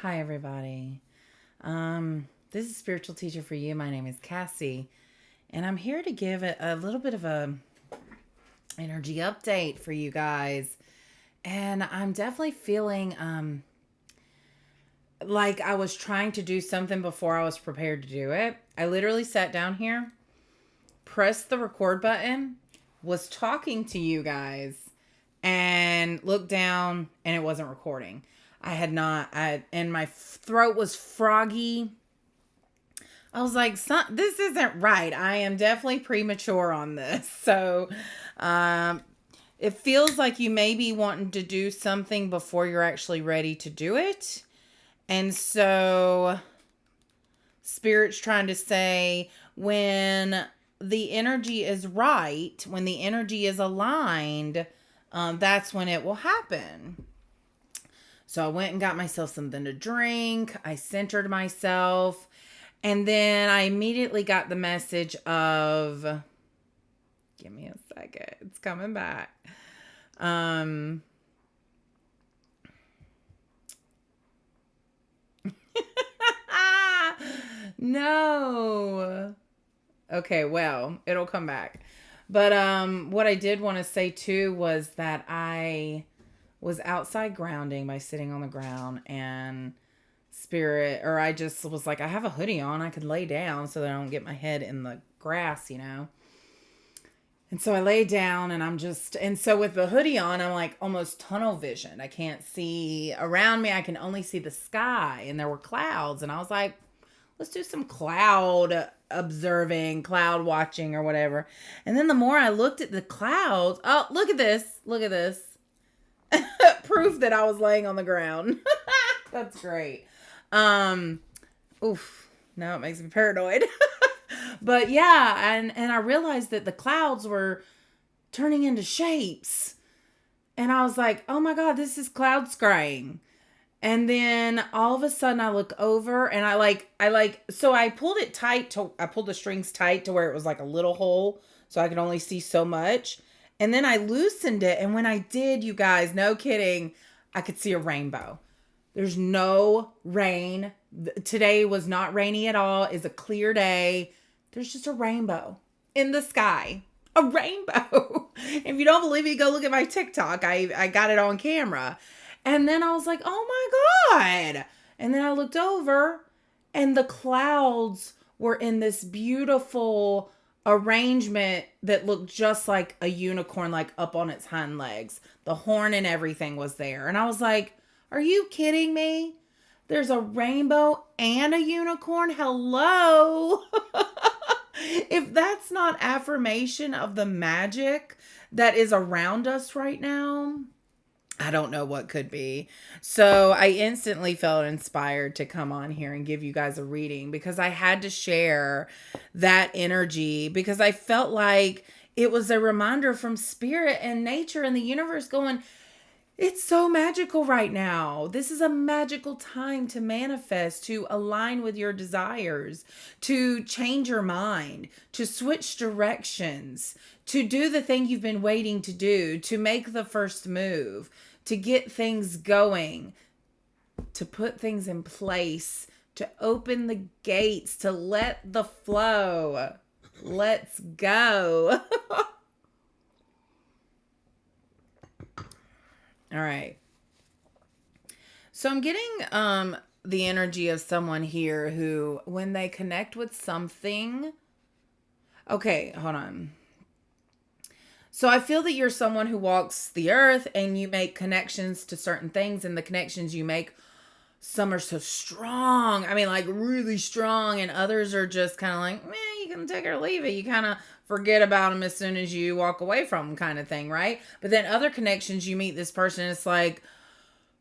Hi, everybody. This is Spiritual Teacher for You. My name is Cassie, and I'm here to give a little bit of a energy update for you guys. And I'm definitely feeling like I was trying to do something before I was prepared to do it. I literally sat down here, pressed the record button, was talking to you guys, and looked down, and it wasn't recording. I had not, and my throat was froggy. I was like, this isn't right. I am definitely premature on this. So, um, it feels like you may be wanting to do something before you're actually ready to do it. And so, Spirit's trying to say when the energy is right, when the energy is aligned, that's when it will happen. So I went and got myself something to drink. I centered myself. And then I immediately got the message of, give me a second, it's coming back. No. Okay, well, it'll come back. But what I did want to say too was that I was outside grounding by sitting on the ground, and Spirit, or I just was like, I have a hoodie on, I could lay down so that I don't get my head in the grass. And so I lay down, and so with the hoodie on, I'm like almost tunnel vision. I can't see around me. I can only see the sky, and there were clouds. And I was like, let's do some cloud observing, cloud watching, or whatever. And then the more I looked at the clouds, oh, look at this. Look at this. Proof that I was laying on the ground. That's great. Oof. Now it makes me paranoid. But yeah, and I realized that the clouds were turning into shapes. And I was like, oh my God, this is cloud scrying. And then all of a sudden I look over, and so I pulled the strings tight to where it was like a little hole so I could only see so much. And then I loosened it. And when I did, you guys, no kidding, I could see a rainbow. There's no rain. Today was not rainy at all. It's a clear day. There's just a rainbow in the sky. A rainbow. If you don't believe me, go look at my TikTok. I got it on camera. And then I was like, oh my God. And then I looked over, and the clouds were in this beautiful arrangement that looked just like a unicorn, like up on its hind legs. The horn and everything was there. And I was like, are you kidding me? There's a rainbow and a unicorn? Hello. If that's not affirmation of the magic that is around us right now, I don't know what could be. So I instantly felt inspired to come on here and give you guys a reading, because I had to share that energy, because I felt like it was a reminder from spirit and nature and the universe going, it's so magical right now. This is a magical time to manifest, to align with your desires, to change your mind, to switch directions, to do the thing you've been waiting to do, to make the first move, to get things going, to put things in place, to open the gates, to let the flow. Let's go. All right. So I'm getting the energy of someone here who, when they connect with something. Okay, hold on. So I feel that you're someone who walks the earth and you make connections to certain things, and the connections you make, some are so strong. I mean, like really strong, and others are just kind of like, man, you can take it or leave it. You kind of forget about them as soon as you walk away from them, kind of thing, right? But then other connections, you meet this person, it's like,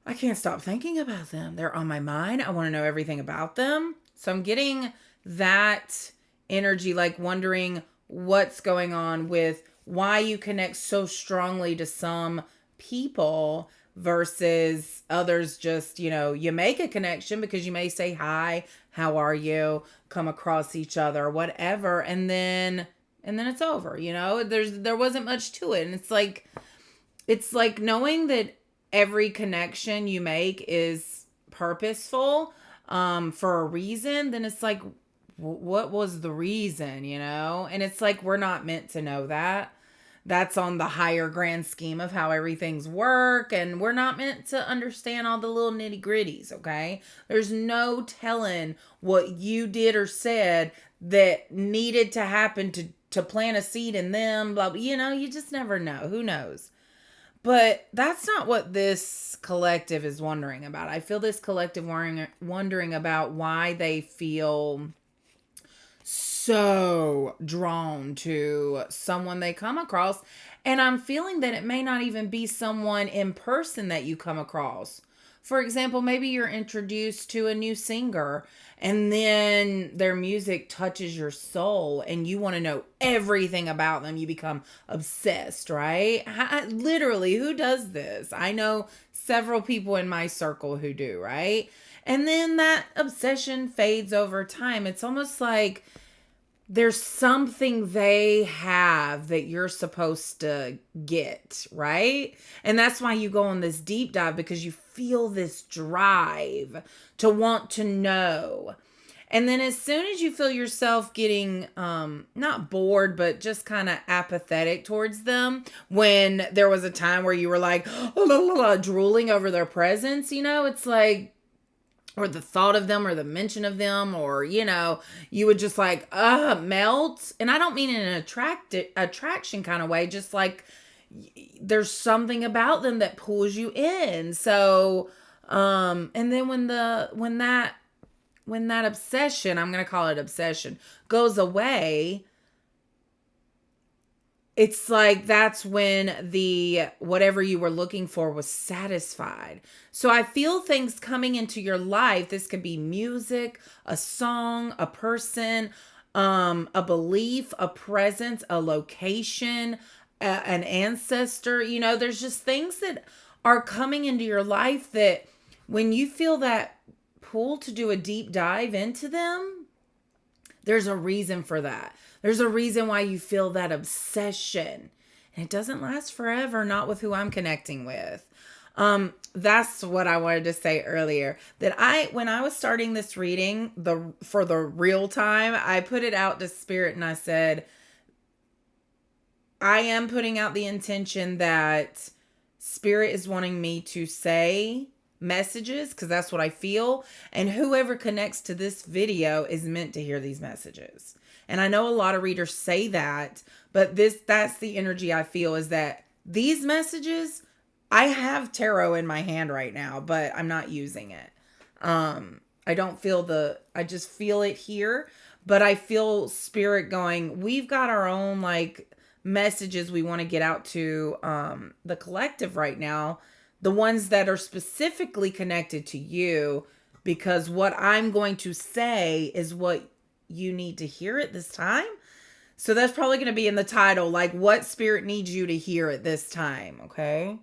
I can't stop thinking about them. They're on my mind. I want to know everything about them. So I'm getting that energy, like wondering what's going on with why you connect so strongly to some people versus others. Just, you make a connection because you may say hi, how are you, come across each other, whatever, and then it's over. There wasn't much to it. And it's like knowing that every connection you make is purposeful for a reason, then it's like, what was the reason, you know? And it's like, we're not meant to know that. That's on the higher grand scheme of how everything's work, and we're not meant to understand all the little nitty gritties. Okay, there's no telling what you did or said that needed to happen to plant a seed in them, blah, blah. You know, you just never know. Who knows? But that's not what this collective is wondering about. I feel this collective wondering about why they feel so drawn to someone they come across. And I'm feeling that it may not even be someone in person that you come across. For example, maybe you're introduced to a new singer and then their music touches your soul and you want to know everything about them. You become obsessed, right? Literally, who does this? I know several people in my circle who do, right? And then that obsession fades over time. It's almost like there's something they have that you're supposed to get, right? And that's why you go on this deep dive, because you feel this drive to want to know. And then as soon as you feel yourself getting not bored, but just kind of apathetic towards them, when there was a time where you were like drooling over their presence, you know, it's like, or the thought of them or the mention of them, or, you know, you would just like, melt. And I don't mean in an attraction kind of way, just like there's something about them that pulls you in. So, and then when that obsession, I'm going to call it obsession, goes away, it's like that's when the whatever you were looking for was satisfied. So I feel things coming into your life. This could be music, a song, a person, a belief, a presence, a location, an ancestor. You know, there's just things that are coming into your life that when you feel that pull to do a deep dive into them, there's a reason for that. There's a reason why you feel that obsession. And it doesn't last forever, not with who I'm connecting with. That's what I wanted to say earlier. That when I was starting this reading, for the real time, I put it out to Spirit and I said, I am putting out the intention that Spirit is wanting me to say messages, because that's what I feel. And whoever connects to this video is meant to hear these messages. And I know a lot of readers say that, but that's the energy I feel, is that these messages, I have tarot in my hand right now, but I'm not using it. I don't feel I just feel it here, but I feel Spirit going, we've got our own like messages we want to get out to the collective right now, the ones that are specifically connected to you, because what I'm going to say is what you need to hear at this time. So that's probably going to be in the title, like what Spirit needs you to hear at this time. Okay.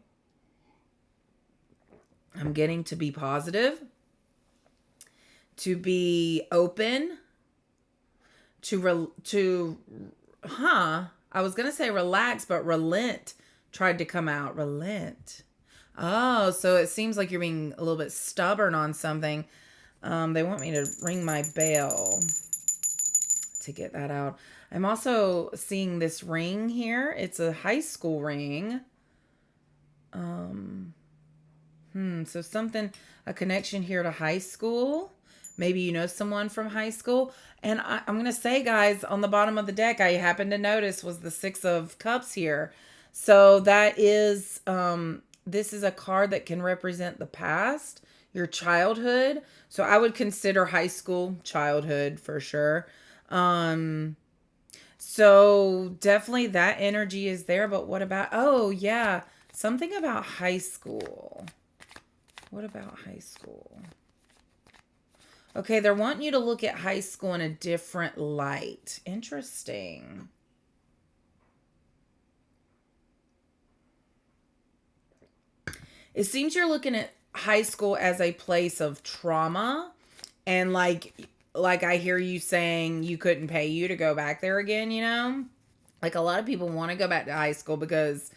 I'm getting to be positive, to be open, I was going to say relax, but relent tried to come out. Relent. Oh, so it seems like you're being a little bit stubborn on something. They want me to ring my bell to get that out. I'm also seeing this ring here. It's a high school ring. So a connection here to high school. Maybe you know someone from high school. And I'm going to say, guys, on the bottom of the deck, I happened to notice was the Six of Cups here. So that is, this is a card that can represent the past, your childhood. So I would consider high school childhood for sure. So definitely that energy is there. But what about, oh yeah, something about high school. What about high school? Okay, they're wanting you to look at high school in a different light. Interesting. It seems you're looking at high school as a place of trauma, and like I hear you saying you couldn't pay you to go back there again, you know? Like a lot of people want to go back to high school because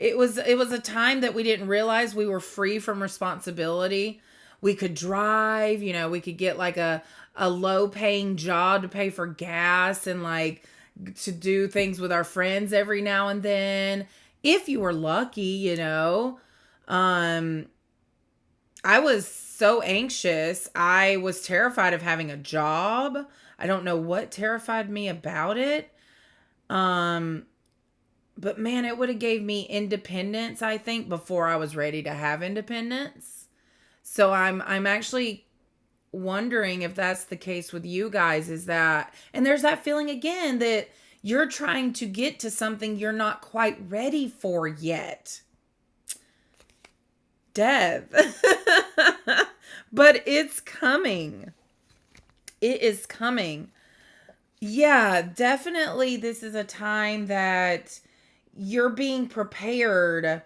it was a time that we didn't realize we were free from responsibility. We could drive, we could get like a low paying job to pay for gas and like to do things with our friends every now and then. If you were lucky. Um, I was so anxious. I was terrified of having a job. I don't know what terrified me about it. Um, but man, it would have gave me independence, I think, before I was ready to have independence. So I'm actually wondering if that's the case with you guys. Is that, and there's that feeling again that you're trying to get to something you're not quite ready for yet. Death. But it's coming. It is coming. Yeah, definitely. This is a time that you're being prepared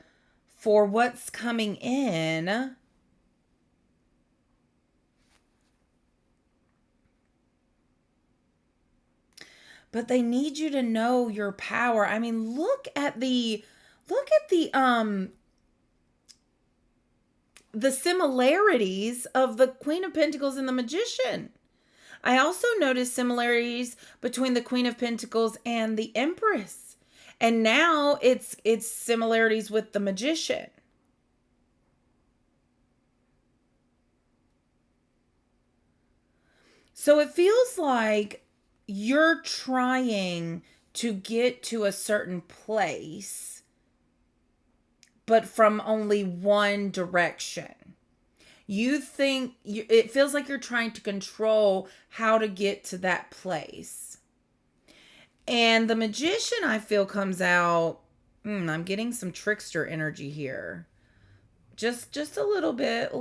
for what's coming in. But they need you to know your power. I mean, look at the similarities of the Queen of Pentacles and the Magician. I also noticed similarities between the Queen of Pentacles and the Empress. And now it's similarities with the Magician. So it feels like you're trying to get to a certain place, but from only one direction. It feels like you're trying to control how to get to that place. And the Magician, I feel, comes out. I'm getting some trickster energy here. Just a little bit,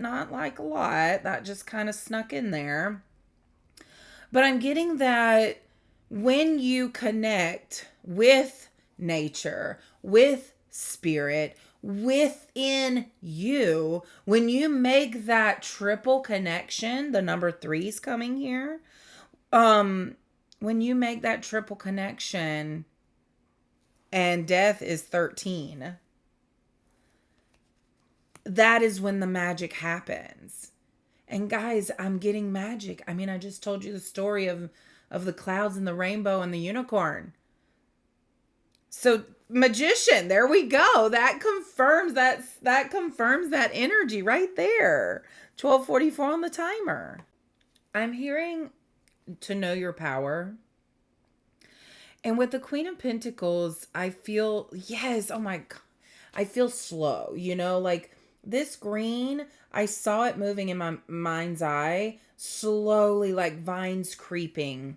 not like a lot. That just kind of snuck in there. But I'm getting that when you connect with nature, with spirit, within you, when you make that triple connection, the number 3 is coming here. When you make that triple connection and death is 13, that is when the magic happens. And guys, I'm getting magic. I mean, I just told you the story of the clouds and the rainbow and the unicorn. So Magician, there we go. That confirms that energy right there. 12:44 on the timer. I'm hearing to know your power. And with the Queen of Pentacles, I feel, yes, oh my God, I feel slow, like this green, I saw it moving in my mind's eye, slowly, like vines creeping.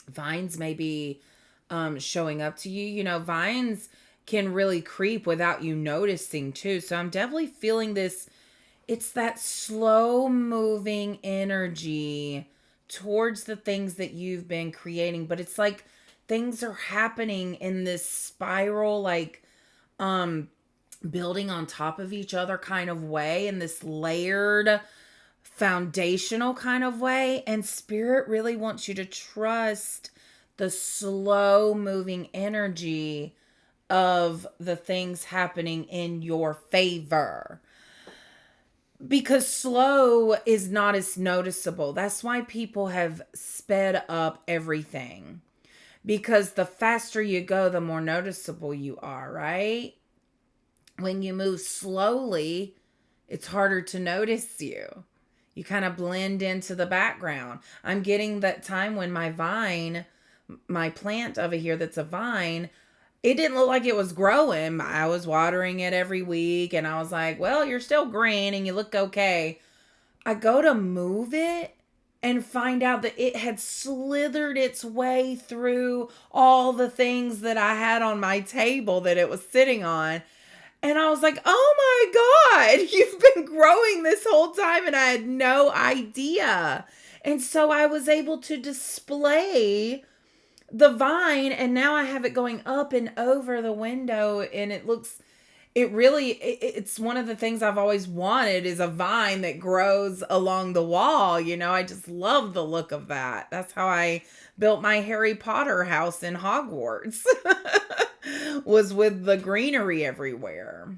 Vines may be showing up to you. Vines can really creep without you noticing too. So I'm definitely feeling this. It's that slow moving energy towards the things that you've been creating. But it's like things are happening in this spiral, like building on top of each other kind of way, in this layered foundational kind of way. And Spirit really wants you to trust the slow moving energy of the things happening in your favor. Because slow is not as noticeable. That's why people have sped up everything. Because the faster you go, the more noticeable you are, right? When you move slowly, it's harder to notice you. You kind of blend into the background. I'm getting that time when my plant over here that's a vine, it didn't look like it was growing. I was watering it every week and I was like, well, you're still green and you look okay. I go to move it and find out that it had slithered its way through all the things that I had on my table that it was sitting on. And I was like, oh my God, you've been growing this whole time and I had no idea. And so I was able to display the vine, and now I have it going up and over the window, and it's one of the things I've always wanted, is a vine that grows along the wall. I just love the look of that. That's how I built my Harry Potter house in Hogwarts. Was with the greenery everywhere.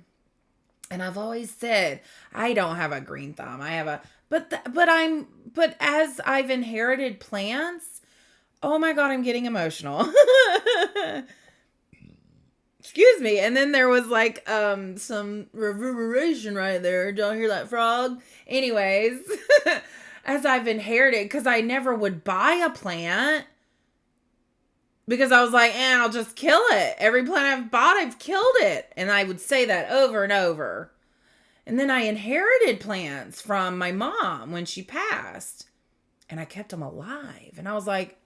And I've always said I don't have a green thumb. I have a but as I've inherited plants, oh my god, I'm getting emotional. Excuse me. And then there was like some reverberation right there. Don't hear that frog? Anyways, as I've inherited, because I never would buy a plant because I was like, I'll just kill it. Every plant I've bought, I've killed it. And I would say that over and over. And then I inherited plants from my mom when she passed. And I kept them alive. And I was like,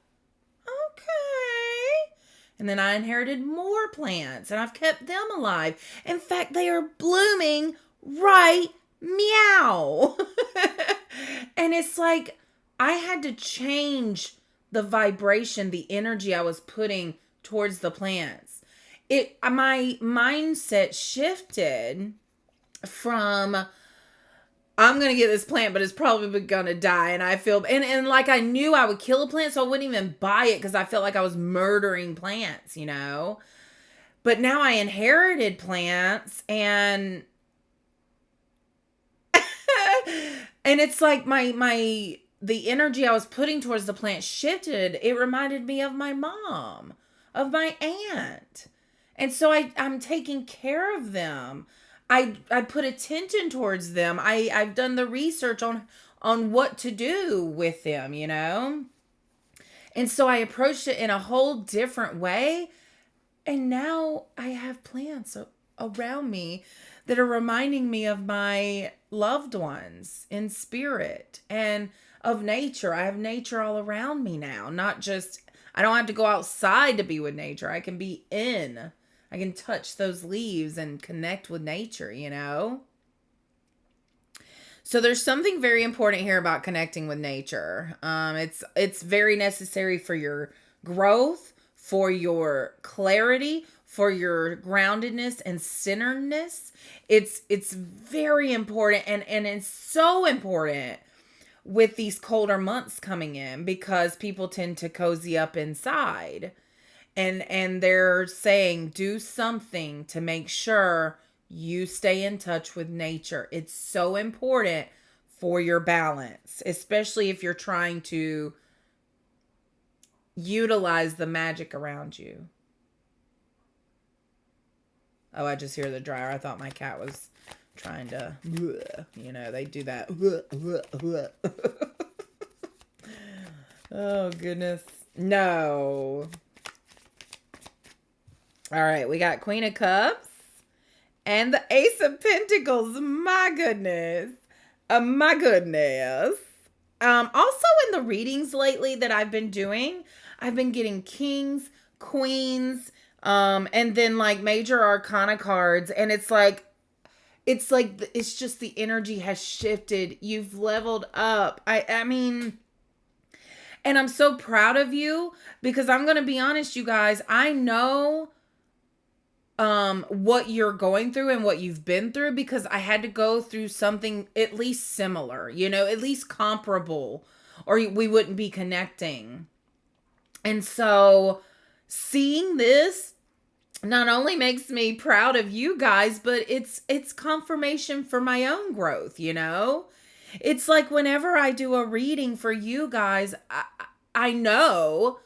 okay. And then I inherited more plants. And I've kept them alive. In fact, they are blooming right meow. And it's like I had to change the vibration, the energy I was putting towards the plants. My mindset shifted from I'm gonna get this plant, but it's probably gonna die, and I feel and like I knew I would kill a plant, so I wouldn't even buy it because I felt like I was murdering plants, But now I inherited plants, and and it's like the energy I was putting towards the plant shifted. It reminded me of my mom, of my aunt. And so I'm taking care of them. I put attention towards them. I've done the research on what to do with them, And so I approached it in a whole different way. And now I have plants around me that are reminding me of my loved ones in spirit and of nature. I have nature all around me now, not just, I don't have to go outside to be with nature. I can be in. I can touch those leaves and connect with nature, So there's something very important here about connecting with nature. It's very necessary for your growth, for your clarity, for your groundedness and centeredness. It's very important, and it's so important with these colder months coming in because people tend to cozy up inside. And they're saying do something to make sure you stay in touch with nature. It's so important for your balance, especially if you're trying to utilize the magic around you. Oh, I just hear the dryer. I thought my cat was trying to, they do that. Oh, goodness. No. All right, we got Queen of Cups and the Ace of Pentacles. My goodness. My goodness. Also in the readings lately that I've been doing, I've been getting kings, queens, and then like major arcana cards. And it's just the energy has shifted. You've leveled up. I mean, and I'm so proud of you because I'm going to be honest, you guys, I know what you're going through and what you've been through because I had to go through something at least similar, at least comparable, or we wouldn't be connecting. And so seeing this not only makes me proud of you guys, but it's confirmation for my own growth, It's like whenever I do a reading for you guys, I know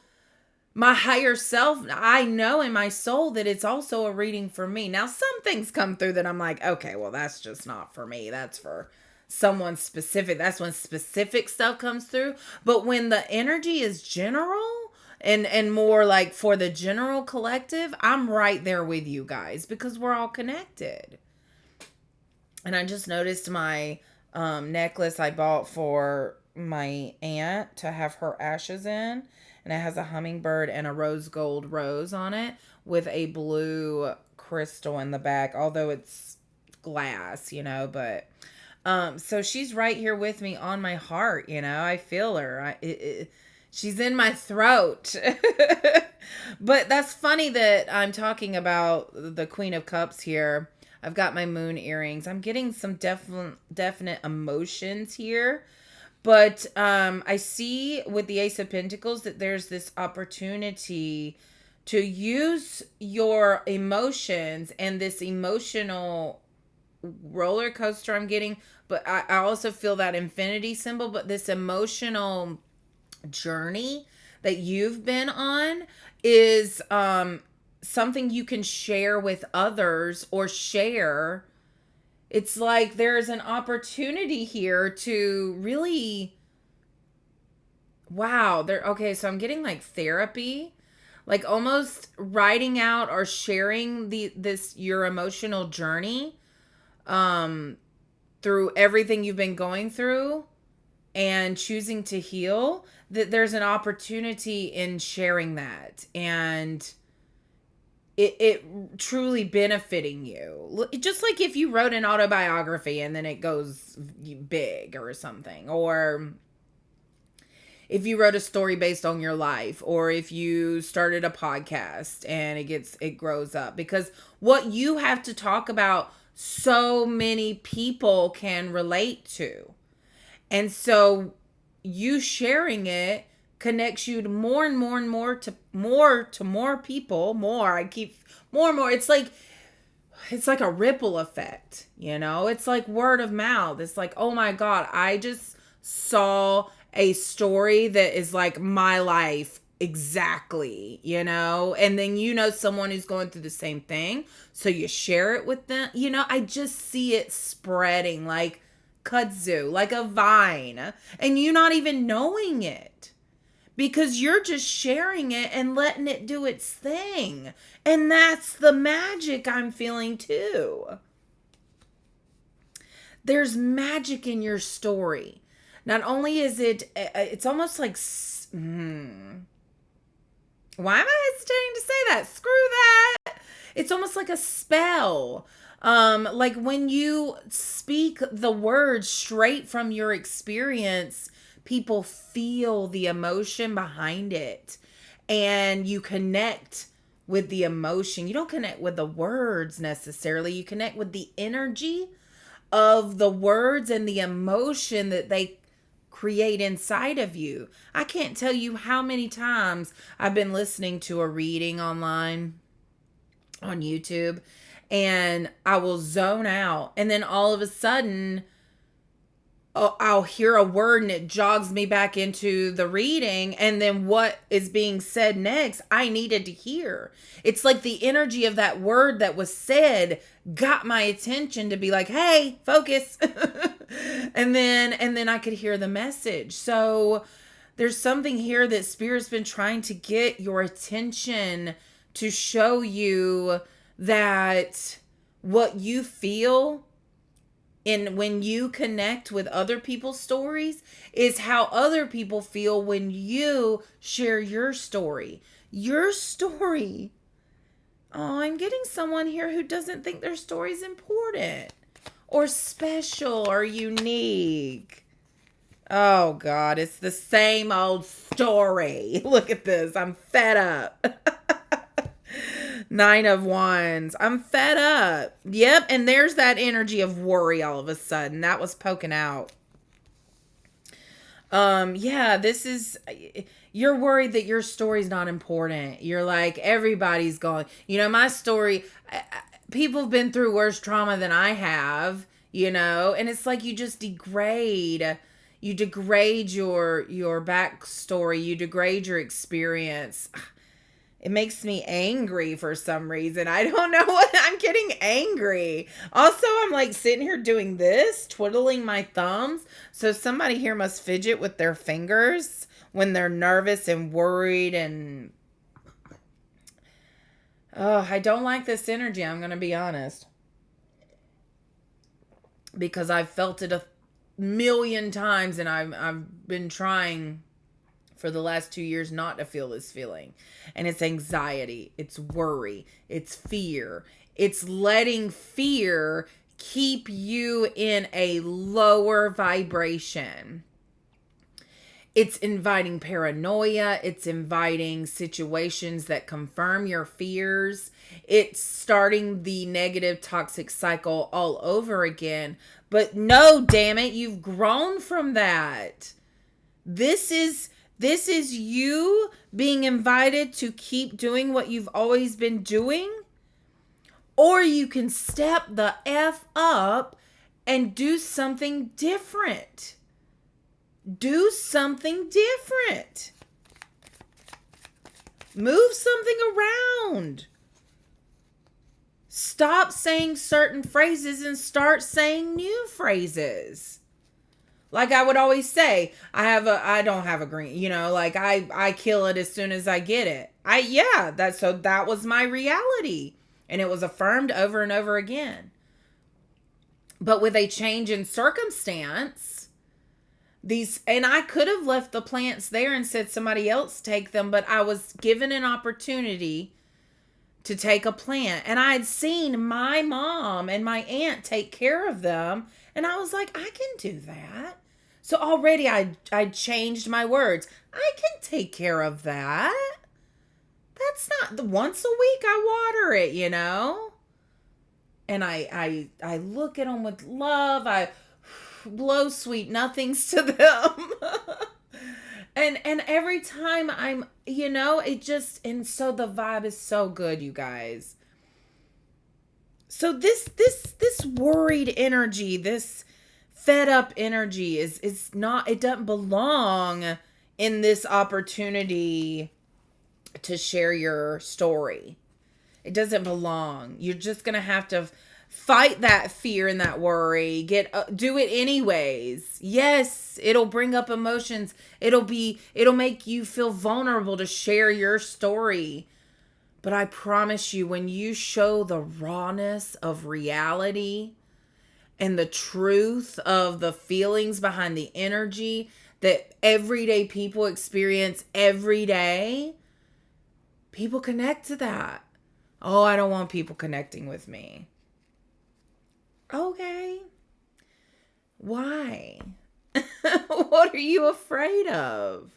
my higher self, I know in my soul that it's also a reading for me. Now, some things come through that I'm like, okay, well, that's just not for me. That's for someone specific. That's when specific stuff comes through. But when the energy is general and more like for the general collective, I'm right there with you guys because we're all connected. And I just noticed my necklace I bought for my aunt to have her ashes in. And it has a hummingbird and a rose gold rose on it with a blue crystal in the back, although it's glass, but so she's right here with me on my heart, I feel her. She's in my throat. But that's funny that I'm talking about the Queen of Cups here. I've got my moon earrings. I'm getting some definite emotions here. But I see with the Ace of Pentacles that there's this opportunity to use your emotions and this emotional roller coaster I'm getting, but I also feel that infinity symbol, but this emotional journey that you've been on is something you can share with others or share. It's like there's an opportunity here to really, wow, there, okay, so I'm getting like therapy, like almost writing out or sharing this your emotional journey um through everything you've been going through and choosing to heal, that there's an opportunity in sharing that, and it truly benefiting you. Just like if you wrote an autobiography and then it goes big or something, or if you wrote a story based on your life, or if you started a podcast and it grows up, because what you have to talk about, so many people can relate to. And so you sharing it connects you to more and more and more people. I keep more and more. It's like a ripple effect, you know? It's like word of mouth. It's like, oh my God, I just saw a story that is like my life exactly, you know? And then you know someone who's going through the same thing, so you share it with them. You know, I just see it spreading like kudzu, like a vine, and you not even knowing it, because you're just sharing it and letting it do its thing. And that's the magic I'm feeling too. There's magic in your story. Not only is it's almost like, why am I hesitating to say that? Screw that. It's almost like a spell. Like when you speak the words straight from your experience, people feel the emotion behind it, and you connect with the emotion. You don't connect with the words necessarily. You connect with the energy of the words and the emotion that they create inside of you. I can't tell you how many times I've been listening to a reading online on YouTube, and I will zone out, and then all of a sudden I'll hear a word and it jogs me back into the reading, and then what is being said next I needed to hear. It's like the energy of that word that was said got my attention to be like, hey, focus. and then I could hear the message. So there's something here that Spirit's been trying to get your attention, to show you that what you feel and when you connect with other people's stories is how other people feel when you share your story. Your story. Oh, I'm getting someone here who doesn't think their story is important or special or unique. Oh God, it's the same old story. Look at this. I'm fed up. 9 of Wands. I'm fed up. Yep, and there's that energy of worry all of a sudden. That was poking out. Yeah, this is, you're worried that your story's not important. You're like, everybody's going, you know, my story, people have been through worse trauma than I have, you know, and it's like you just degrade your backstory, you degrade your experience. It makes me angry for some reason. I don't know what, I'm getting angry. Also, I'm like sitting here doing this, twiddling my thumbs. So somebody here must fidget with their fingers when they're nervous and worried, and oh, I don't like this energy, I'm going to be honest. Because I've felt it a million times, and I've been trying for the last 2 years not to feel this feeling. And it's anxiety, it's worry, it's fear. It's letting fear keep you in a lower vibration. It's inviting paranoia. It's inviting situations that confirm your fears. It's starting the negative toxic cycle all over again. But no, damn it, you've grown from that. This is you being invited to keep doing what you've always been doing, Or you can step the F up and do something different. Do something different. Move something around. Stop saying certain phrases and start saying new phrases. Like I would always say, I don't have a green, like I kill it as soon as I get it. That was my reality. And it was affirmed over and over again. But with a change in circumstance, and I could have left the plants there and said somebody else take them, but I was given an opportunity to take a plant. And I had seen my mom and my aunt take care of them. And I was like, I can do that. So already I changed my words. I can take care of that. That's not the once a week I water it, And I look at them with love. I blow sweet nothings to them. and every time I'm, it just, and so the vibe is so good, you guys. So this worried energy, this fed up energy is not, it doesn't belong in this opportunity to share your story. It doesn't belong. You're just going to have to fight that fear and that worry. Do it anyways. Yes, it'll bring up emotions. It'll make you feel vulnerable to share your story. But I promise you, when you show the rawness of reality and the truth of the feelings behind the energy that everyday people experience every day, people connect to that. Oh, I don't want people connecting with me. Okay. Why? What are you afraid of?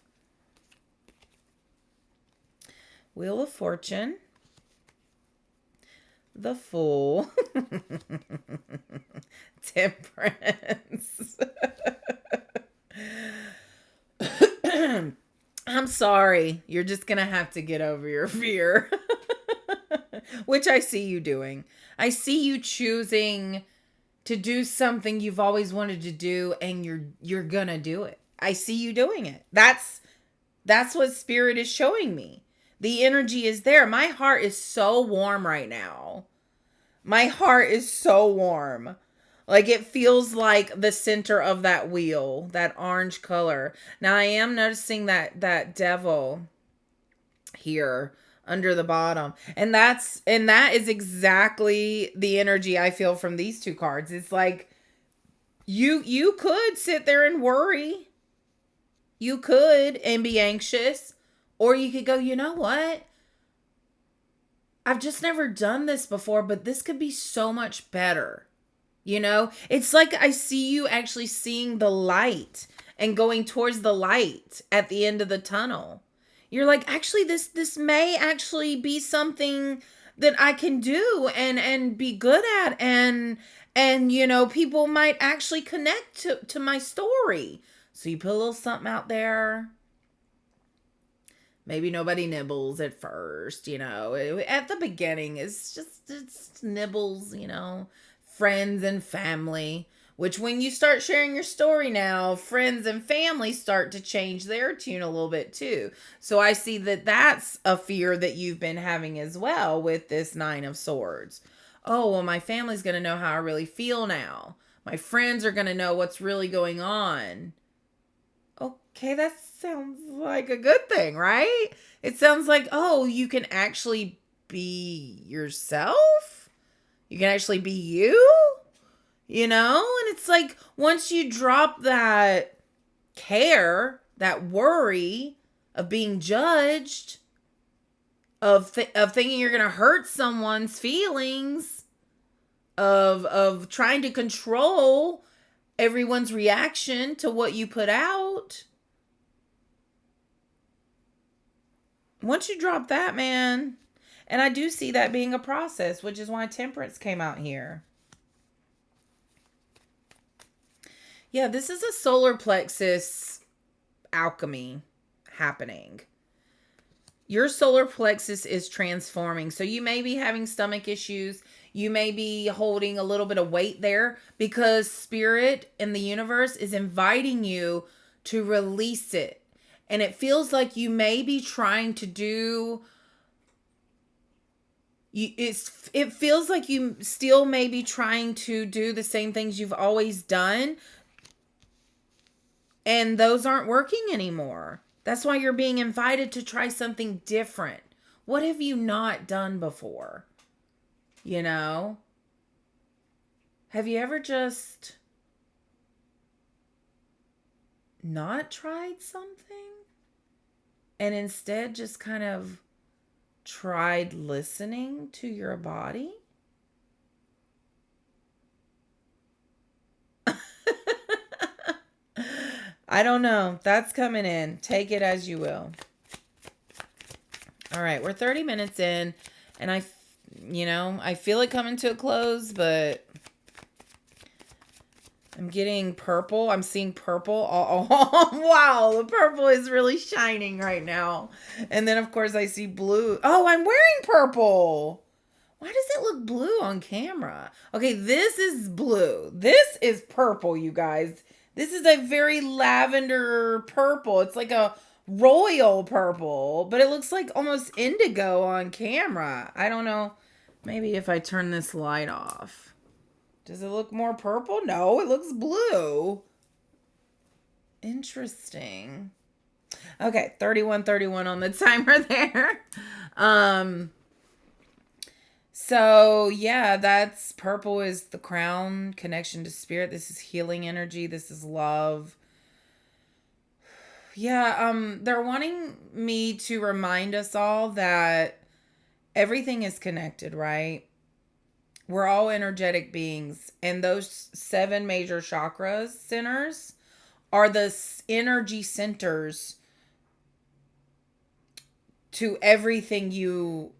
Wheel of Fortune. The Fool. Temperance. I'm sorry. You're just going to have to get over your fear. Which I see you doing. I see you choosing to do something you've always wanted to do, and you're going to do it. I see you doing it. That's what Spirit is showing me. The energy is there. My heart is so warm right now. My heart is so warm. Like it feels like the center of that wheel, that orange color. Now I am noticing that devil here under the bottom. And that is exactly the energy I feel from these two cards. It's like you could sit there and worry. You could and be anxious. Or you could go, you know what? I've just never done this before, but this could be so much better. It's like I see you actually seeing the light and going towards the light at the end of the tunnel. You're like, actually, this may actually be something that I can do and be good at. And people might actually connect to my story. So you put a little something out there. Maybe nobody nibbles at first, At the beginning, it's nibbles, friends and family. Which when you start sharing your story now, friends and family start to change their tune a little bit too. So I see that that's a fear that you've been having as well with this Nine of Swords. Oh, well, my family's going to know how I really feel now. My friends are going to know what's really going on. Okay, that sounds like a good thing, right? It sounds like, oh, you can actually be yourself? You can actually be you? And it's like, once you drop that care, that worry of being judged, of thinking you're going to hurt someone's feelings, of trying to control everyone's reaction to what you put out. Once you drop that, man, and I do see that being a process, which is why Temperance came out here. Yeah, this is a solar plexus alchemy happening. Your solar plexus is transforming. So you may be having stomach issues. You may be holding a little bit of weight there because spirit in the universe is inviting you to release it. And it feels like you may be trying to do it feels like you still may be trying to do the same things you've always done, and those aren't working anymore. That's why you're being invited to try something different. What have you not done before? You know? Have you ever just not tried something and instead just kind of tried listening to your body? I don't know. That's coming in. Take it as you will. All right, we're 30 minutes in, and I feel it coming to a close, but I'm getting purple. I'm seeing purple. Oh, wow, the purple is really shining right now. And then, of course, I see blue. Oh, I'm wearing purple. Why does it look blue on camera? Okay, this is blue. This is purple, you guys. This is a very lavender purple. It's like a royal purple, but it looks like almost indigo on camera. I don't know. Maybe if I turn this light off. Does it look more purple? No, it looks blue. Interesting. Okay, 31:31 on the timer there. So yeah, that's purple is the crown, connection to spirit. This is healing energy. This is love. Yeah, they're wanting me to remind us all that everything is connected, right? We're all energetic beings, and those 7 major chakras centers are the energy centers to everything you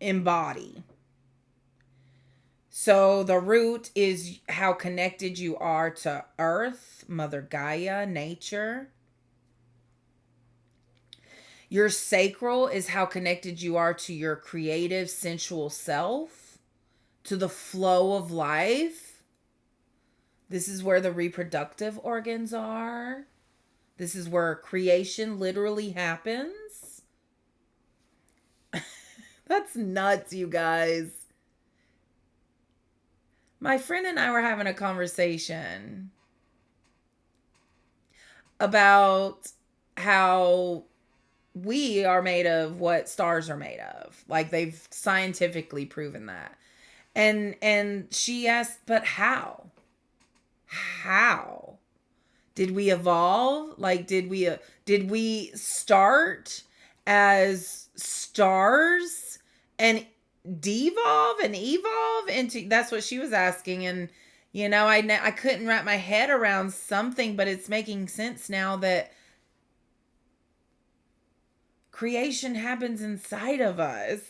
embody. So the root is how connected you are to Earth, Mother Gaia, nature. Your sacral is how connected you are to your creative, sensual self, to the flow of life. This is where the reproductive organs are. This is where creation literally happens. That's nuts, you guys. My friend and I were having a conversation about how we are made of what stars are made of. Like, they've scientifically proven that. And she asked, but how? How? Did we evolve? Like, did we start as stars and devolve and evolve into, that's what she was asking. And I couldn't wrap my head around something, but it's making sense now that creation happens inside of us.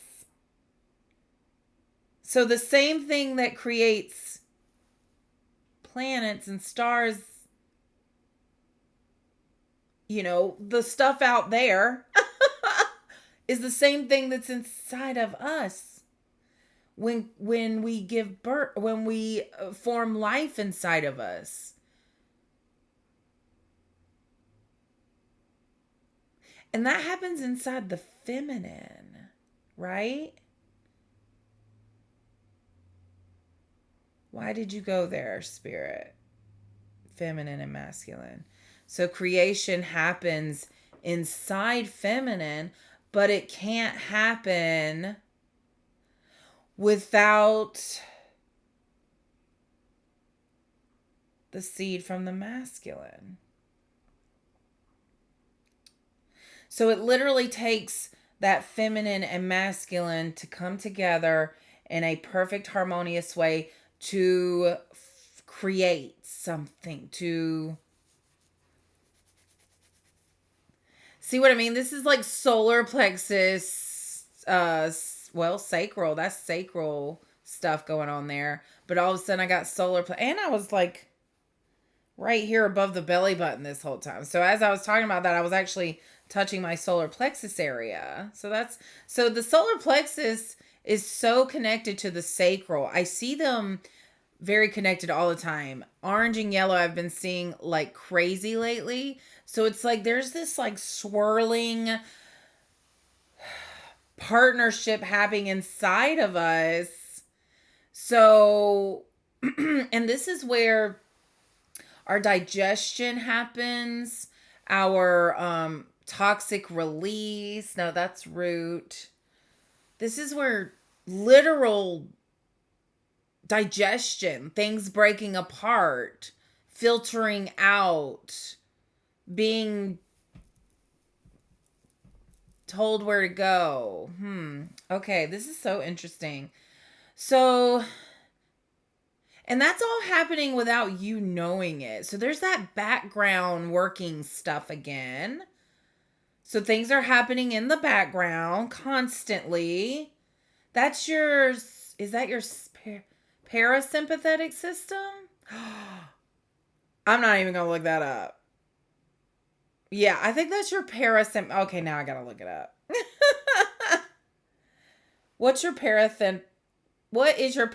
So the same thing that creates planets and stars, the stuff out there is the same thing that's inside of us. When we give birth, when we form life inside of us. And that happens inside the feminine, right? Why did you go there, spirit? Feminine and masculine. So creation happens inside feminine, but it can't happen without the seed from the masculine. So it literally takes that feminine and masculine to come together in a perfect harmonious way to create something, to see what I mean? This is like solar plexus, sacral. That's sacral stuff going on there. But all of a sudden I got and I was like right here above the belly button this whole time. So as I was talking about that, I was actually touching my solar plexus area. So the solar plexus is so connected to the sacral. I see them very connected all the time. Orange and yellow I've been seeing like crazy lately. So it's like there's this like swirling partnership happening inside of us. So and this is where our digestion happens, our toxic release. No, that's root. This is where literal digestion, things breaking apart, filtering out, being told where to go. Okay, this is so interesting. So, and that's all happening without you knowing it. So there's that background working stuff again. So things are happening in the background constantly. That's your, is that your parasympathetic system? I'm not even going to look that up. Yeah, I think that's your Okay, now I got to look it up. What is your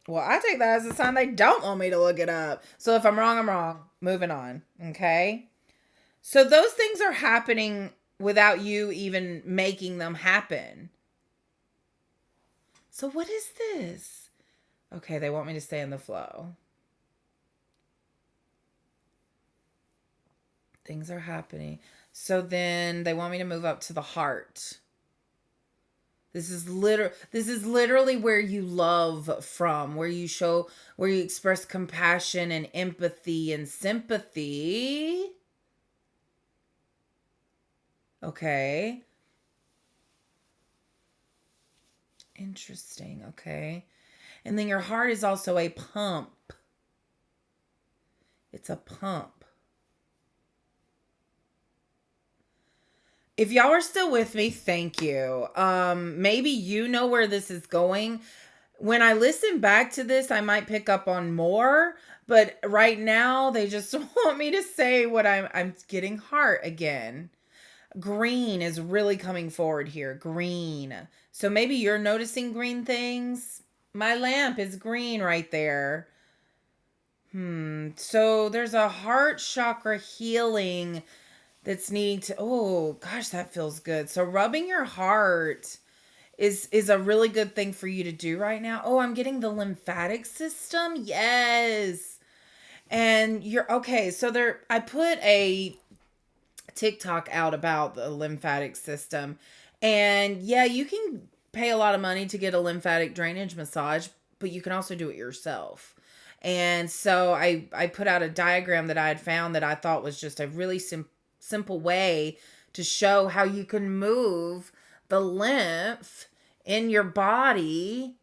Well, I take that as a sign they don't want me to look it up. So if I'm wrong, I'm wrong. Moving on. Okay. So those things are happening without you even making them happen. So what is this? Okay, they want me to stay in the flow. Things are happening. So then they want me to move up to the heart. This is literally where you love from, where you express compassion and empathy and sympathy. Okay. Interesting. Okay. And then your heart is also a pump. It's a pump. If y'all are still with me, thank you. Maybe you know where this is going. When I listen back to this, I might pick up on more, but right now they just want me to say what I'm getting heart again. Green is really coming forward here. Green. So maybe you're noticing green things. My lamp is green right there. So there's a heart chakra healing that's needing to, oh gosh, that feels good. So rubbing your heart is a really good thing for you to do right now. Oh, I'm getting the lymphatic system. Yes. And you're okay. So I put a TikTok out about the lymphatic system. And yeah, you can pay a lot of money to get a lymphatic drainage massage, but you can also do it yourself. And so I put out a diagram that I had found that I thought was just a really simple way to show how you can move the lymph in your body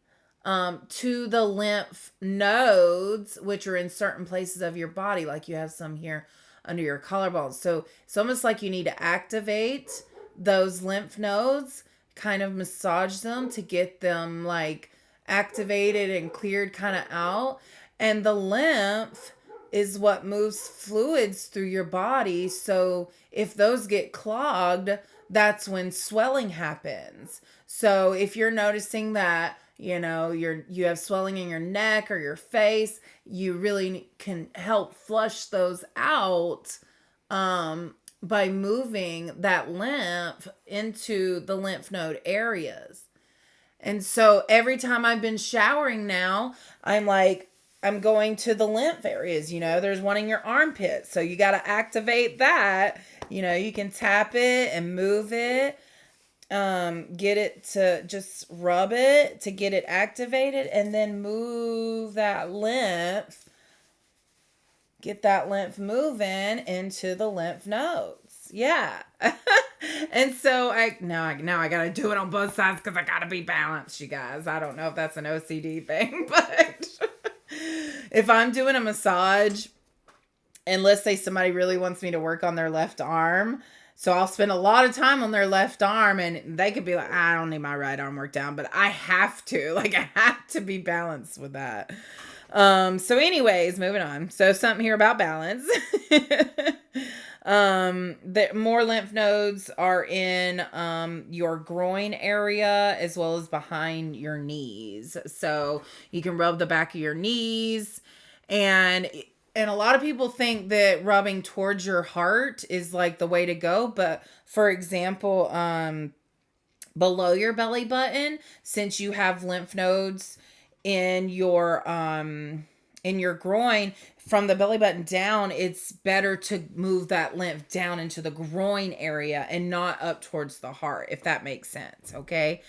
to the lymph nodes, which are in certain places of your body, like you have some here under your collarbones. So it's almost like you need to activate those lymph nodes, kind of massage them to get them like activated and cleared kind of out. And the lymph is what moves fluids through your body. So if those get clogged, that's when swelling happens. So if you're noticing that, you have swelling in your neck or your face, you really can help flush those out by moving that lymph into the lymph node areas. And so every time I've been showering now, I'm going to the lymph areas. There's one in your armpit. So you got to activate that. You can tap it and move it. Get it to just rub it to get it activated, and then move that lymph. Get that lymph moving into the lymph nodes. Yeah. And so I got to do it on both sides because I got to be balanced, you guys. I don't know if that's an OCD thing, but if I'm doing a massage and let's say somebody really wants me to work on their left arm, so I'll spend a lot of time on their left arm and they could be like, I don't need my right arm worked down, but I have to. I have to be balanced with that. So anyways, moving on. So something here about balance. The more lymph nodes are in your groin area as well as behind your knees. So you can rub the back of your knees, and a lot of people think that rubbing towards your heart is like the way to go, but for example, below your belly button, since you have lymph nodes in your groin, from the belly button down, it's better to move that lymph down into the groin area and not up towards the heart, if that makes sense. Okay.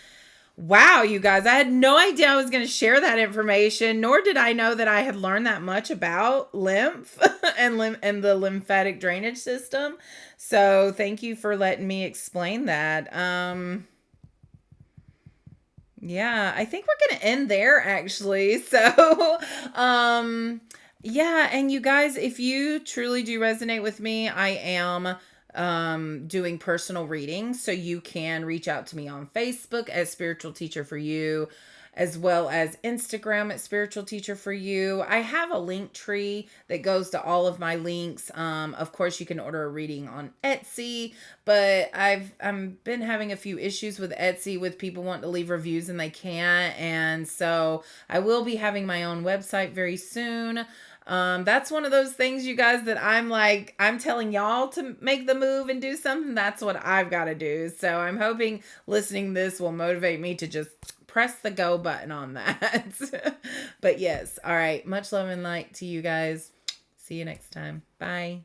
Wow, you guys, I had no idea I was going to share that information, nor did I know that I had learned that much about lymph and the lymphatic drainage system. So thank you for letting me explain that. Yeah, I think we're going to end there actually. So, yeah, and you guys, if you truly do resonate with me, I am doing personal readings, so you can reach out to me on Facebook as Spiritual Teacher for You, as well as Instagram at Spiritual Teacher for You. I have a link tree that goes to all of my links. Of course, you can order a reading on Etsy, but I've been having a few issues with Etsy with people wanting to leave reviews and they can't, and so I will be having my own website very soon. That's one of those things, you guys, that I'm telling y'all to make the move and do something. That's what I've got to do. So I'm hoping listening this will motivate me to just press the go button on that. But yes, all right. Much love and light to you guys. See you next time. Bye.